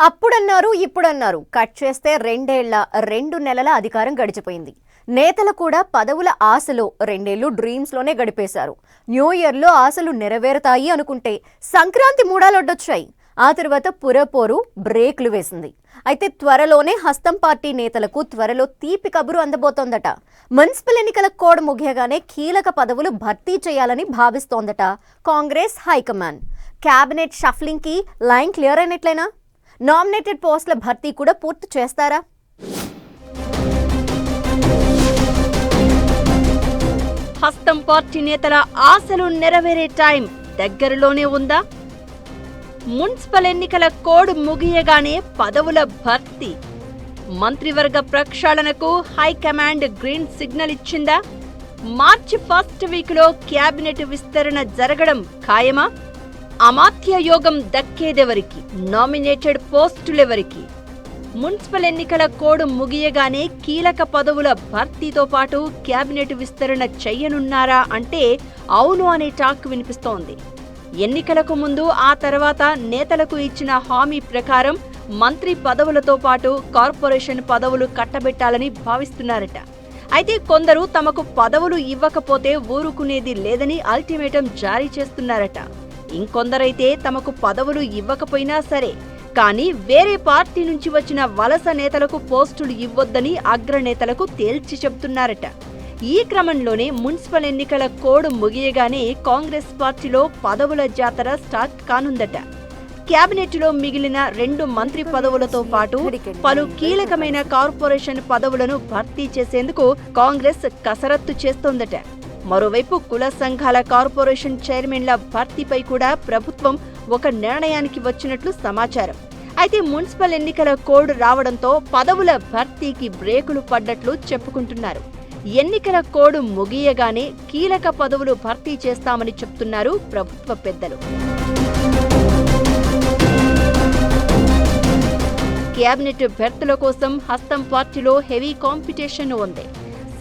అప్పుడన్నారు ఇప్పుడన్నారు cut చేస్తే 2 నెలల అధికారం గడిచిపోయింది. నేతలు కూడా పదవుల ఆశలో 2 ఏళ్లు డ్రీమ్స్ లోనే గడిపేశారు. న్యూ ఇయర్ లో ఆశలు నెరవేరుతాయి అనుకుంటే సంక్రాంతి మూడాలొడ్డొచ్చాయి. ఆ తర్వాత పురపోరు బ్రేక్లు వేసింది. అయితే త్వరలోనే హస్తం పార్టీ నేతలకు త్వరలో తీపి కబురు అందబోతోందట. మున్సిపల్ ఎన్నికల కోడ్ ముగియగానే కీలక పదవులు భర్తీ చేయాలని భావిస్తోందట కాంగ్రెస్ హైకమాండ్. క్యాబినెట్ షఫ్లింగ్ కి లైన్ క్లియర్ అయినట్లేనా? నామినేటెడ్ పోస్టుల భర్తీ కూడా పూర్తి చేస్తారా? హస్తం పార్టీ నేతల ఆశలు నెరవేరే టైం దగ్గరలోనే ఉందా? మున్సిపల్ ఎన్నికల కోడ్ ముగియగానే పదవుల భర్తీ, మంత్రివర్గ ప్రక్షాళనకు హైకమాండ్ గ్రీన్ సిగ్నల్ ఇచ్చిందా? మార్చి ఫస్ట్ వీక్ లో క్యాబినెట్ విస్తరణ జరగడం ఖాయమా? అమాత్య యోగం దక్కేదెవరికి? నామినేటెడ్ పోస్టులెవరికి? మున్సిపల్ ఎన్నికల కోడ్ ముగియగానే కీలక పదవుల భర్తీతో పాటు క్యాబినెట్ విస్తరణ చెయ్యనున్నారా అంటే అవును అనే టాక్ వినిపిస్తోంది. ఎన్నికలకు ముందు ఆ తర్వాత నేతలకు ఇచ్చిన హామీ ప్రకారం మంత్రి పదవులతో పాటు కార్పొరేషన్ పదవులు కట్టబెట్టాలని భావిస్తున్నారట. అయితే కొందరు తమకు పదవులు ఇవ్వకపోతే ఊరుకునేది లేదని అల్టిమేటం జారీ చేస్తున్నారట. ఇంకొందరైతే తమకు పదవులు ఇవ్వకపోయినా సరే కానీ వేరే పార్టీ నుంచి వచ్చిన వలస నేతలకు పోస్టులు ఇవ్వొద్దని అగ్రనేతలకు తేల్చి చెబుతున్నారట. ఈ క్రమంలోనే మున్సిపల్ ఎన్నికల కోడ్ ముగియగానే కాంగ్రెస్ పార్టీలో పదవుల జాతర స్టార్ట్ కానుందట. క్యాబినెట్లో మిగిలిన 2 మంత్రి పదవులతో పాటు పలు కీలకమైన కార్పొరేషన్ పదవులను భర్తీ చేసేందుకు కాంగ్రెస్ కసరత్తు చేస్తోందట. మరోవైపు కుల సంఘాల కార్పొరేషన్ చైర్మన్ల భర్తీపై కూడా ప్రభుత్వం ఒక నిర్ణయానికి వచ్చినట్లు సమాచారం. అయితే మున్సిపల్ ఎన్నికల కోడ్ రావడంతో పదవుల భర్తీకి బ్రేకులు పడ్డట్లు చెప్పుకుంటున్నారు. ఎన్నికల కోడ్ ముగియగానే కీలక పదవులు భర్తీ చేస్తామని చెప్తున్నారు ప్రభుత్వ పెద్దలు. క్యాబినెట్ భర్తీల కోసం హస్తం పార్టీలో హెవీ కాంపిటీషన్ ఉంది.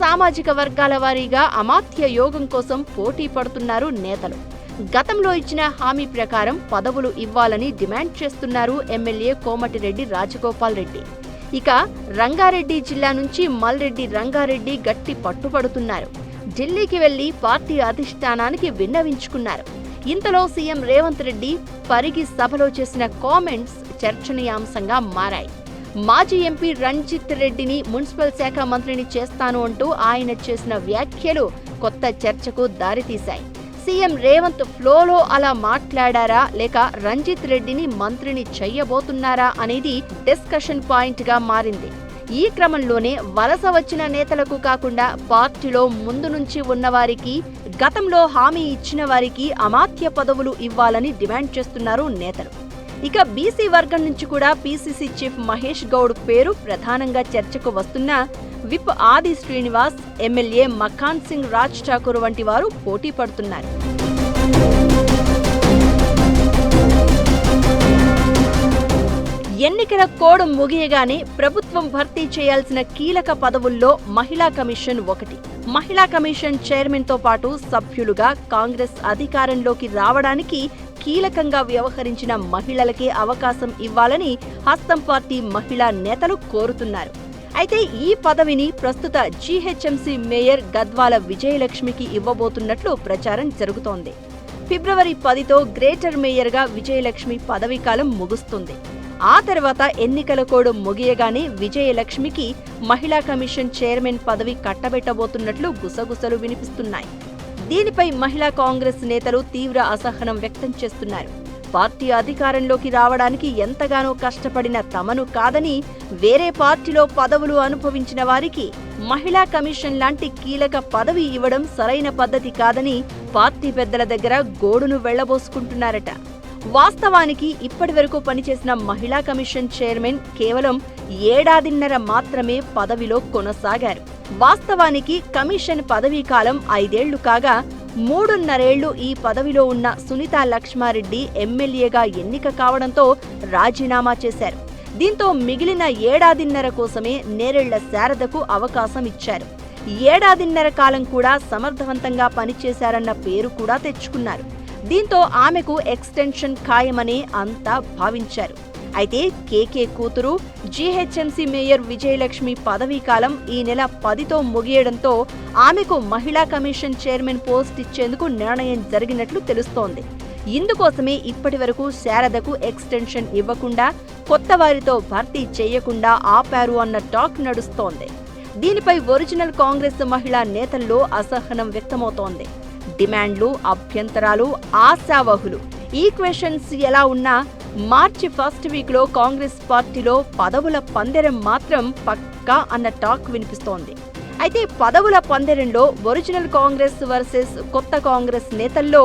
సామాజిక వర్గాల వారీగా అమాత్య యోగం కోసం పోటీ పడుతున్నారు నేతలు. గతంలో ఇచ్చిన హామీ ప్రకారం పదవులు ఇవ్వాలని డిమాండ్ చేస్తున్నారు ఎమ్మెల్యే కోమటిరెడ్డి రాజగోపాల్ రెడ్డి. ఇక రంగారెడ్డి జిల్లా నుంచి మల్రెడ్డి రంగారెడ్డి గట్టి పట్టుపడుతున్నారు. ఢిల్లీకి వెళ్లి పార్టీ అధిష్టానానికి విన్నవించుకున్నారు. ఇంతలో సీఎం రేవంత్ రెడ్డి పరిగి సభలో చేసిన కామెంట్స్ చర్చనీయాంశంగా మారాయి. మాజీ ఎంపీ రంజిత్ రెడ్డిని మున్సిపల్ శాఖ మంత్రిని చేస్తాను అంటూ ఆయన చేసిన వ్యాఖ్యలు కొత్త చర్చకు దారితీశాయి. సీఎం రేవంత్ ఫ్లోలో అలా మాట్లాడారా లేక రంజిత్ రెడ్డిని మంత్రిని చెయ్యబోతున్నారా అనేది డిస్కషన్ పాయింట్ గా మారింది. ఈ క్రమంలోనే వలస వచ్చిన నేతలకు కాకుండా పార్టీలో ముందు నుంచి ఉన్నవారికి, గతంలో హామీ ఇచ్చిన వారికి అమాత్య పదవులు ఇవ్వాలని డిమాండ్ చేస్తున్నారు నేతలు. ఇక బీసీ వర్గం నుంచి కూడా పీసీసీ చీఫ్ మహేష్ గౌడ్ పేరు ప్రధానంగా చర్చకు వస్తున్నా విప్ ఆది శ్రీనివాస్, ఎమ్మెల్యే మఖాన్ సింగ్ రాజ్ ఠాకూర్ వంటి వారు పోటీ పడుతున్నారు. ఎన్నికల కోడ్ ముగియగానే ప్రభుత్వం భర్తీ చేయాల్సిన కీలక పదవుల్లో మహిళా కమిషన్ ఒకటి. మహిళా కమిషన్ చైర్మన్ తో పాటు సభ్యులుగా కాంగ్రెస్ అధికారంలోకి రావడానికి కీలకంగా వ్యవహరించిన మహిళలకే అవకాశం ఇవ్వాలని హస్తం పార్టీ మహిళా నేతలు కోరుతున్నారు. అయితే ఈ పదవిని ప్రస్తుత జీహెచ్ఎంసీ మేయర్ గద్వాల విజయలక్ష్మికి ఇవ్వబోతున్నట్లు ప్రచారం జరుగుతోంది. ఫిబ్రవరి 10తో గ్రేటర్ మేయర్గా విజయలక్ష్మి పదవీకాలం ముగుస్తుంది. ఆ తర్వాత ఎన్నికల కోడ్ ముగియగానే విజయలక్ష్మికి మహిళా కమిషన్ చైర్మన్ పదవి కట్టబెట్టబోతున్నట్లు గుసగుసలు వినిపిస్తున్నాయి. దీనిపై మహిళా కాంగ్రెస్ నేతలు తీవ్ర అసహనం వ్యక్తం చేస్తున్నారు. పార్టీ అధికారంలోకి రావడానికి ఎంతగానో కష్టపడిన తమను కాదని వేరే పార్టీలో పదవులు అనుభవించిన వారికి మహిళా కమిషన్ లాంటి కీలక పదవి ఇవ్వడం సరైన పద్ధతి కాదని పార్టీ పెద్దల దగ్గర గోడును వెళ్లబోసుకుంటున్నారట. వాస్తవానికి ఇప్పటివరకు పనిచేసిన మహిళా కమిషన్ చైర్మన్ కేవలం 1.5 ఏళ్లు మాత్రమే పదవిలో కొనసాగారు. వాస్తవానికి కమిషన్ పదవీ కాలం 5 ఏళ్లు కాగా 3.5 ఏళ్లు ఈ పదవిలో ఉన్న సునీతా లక్ష్మారెడ్డి ఎమ్మెల్యేగా ఎన్నిక కావడంతో రాజీనామా చేశారు. దీంతో మిగిలిన 1.5 ఏళ్ల కోసమే నేరెళ్ల శారదకు అవకాశం ఇచ్చారు. 1.5 ఏళ్ల కాలం కూడా సమర్థవంతంగా పనిచేశారన్న పేరు కూడా తెచ్చుకున్నారు. దీంతో ఆమెకు ఎక్స్టెన్షన్ ఖాయమని అంతా భావించారు. అయితే కేకే కూతురు జీహెచ్ఎంసీ మేయర్ విజయలక్ష్మి పదవీకాలం ఈ నెల 10తో ముగియడంతో ఆమెకు మహిళా కమిషన్ చైర్మన్ పోస్ట్ ఇచ్చేందుకు నిర్ణయం జరిగినట్లు తెలుస్తోంది. ఇందుకోసమే ఇప్పటివరకు శారదకు ఎక్స్టెన్షన్ ఇవ్వకుండా కొత్త వారితో భర్తీ చేయకుండా ఆపారు అన్న టాక్ నడుస్తోంది. దీనిపై ఒరిజినల్ కాంగ్రెస్ మహిళా నేతల్లో అసహనం వ్యక్తమవుతోంది. డిమాండ్లు, అభ్యంతరాలు, ఆశావహులు, ఈక్వెషన్స్ ఎలా ఉన్నా మార్చి ఫస్ట్ వీక్లో కాంగ్రెస్ పార్టీలో పదవుల పందెరం మాత్రం పక్కా అన్న టాక్ వినిపిస్తోంది. అయితే పదవుల పందెరంలో ఒరిజినల్ కాంగ్రెస్ వర్సెస్ కొత్త కాంగ్రెస్ నేతల్లో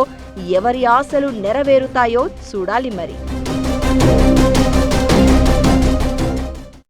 ఎవరి ఆశలు నెరవేరుతాయో చూడాలి మరి.